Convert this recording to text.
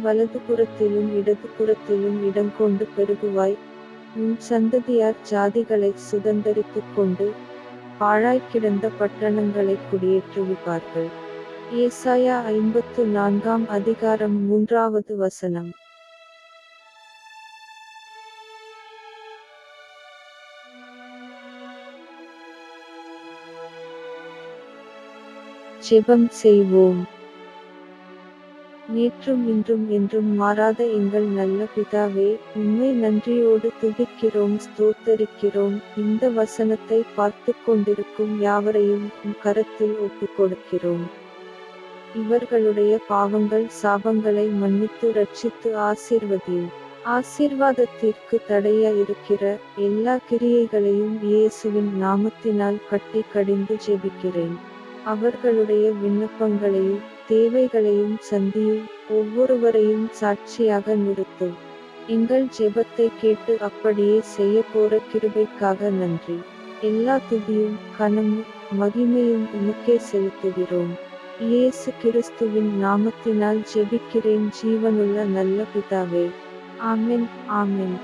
வலதுபுறத்திலும் இடதுபுறத்திலும் இடங்கொண்டு பெருகுவாய். உன் சந்ததியார் ஜாதிகளைச் சுதந்தரித்துக் கொண்டு பாழாய்க்கிடந்த பட்டணங்களைக் குடியேற்றுவிப்பார்கள். ஏசாயா 54 அதிகாரம் 3வது வசனம். ஜெபம் செய்வோம். நேற்றும் இன்றும் என்றும் மாறாத எங்கள் நல்ல பிதாவே, உம்மை நன்றியோடு துதிக்கிறோம் ஸ்தோத்தரிக்கிறோம். இந்த வசனத்தை பார்த்துக் கொண்டிருக்கும் யாவரையும் உம் கரத்தில் ஒப்புக்கொடுக்கிறோம். இவர்களுடைய பாவங்கள் சாபங்களை மன்னித்து ரட்சித்து ஆசீர்வதியும். ஆசீர்வாதத்திற்கு தடையா இருக்கிற எல்லா கிரியைகளையும் இயேசுவின் நாமத்தினால் கட்டி கடிந்து ஜெபிக்கிறேன். அவர்களுடைய விண்ணப்பங்களையும் தேவைகளையும் சந்தியும். ஒவ்வொருவரையும் சாட்சியாக நிறுத்தும். எங்கள் ஜெபத்தை கேட்டு அப்படியே செய்ய போற கிருபைக்காக நன்றி. எல்லா துதியும் கனமும் மகிமையும் உமக்கே செலுத்துகிறோம். இயேசு கிறிஸ்துவின் நாமத்தினால் ஜெபிக்கிறேன் ஜீவனுள்ள நல்ல பிதாவே. ஆமென். ஆமென்.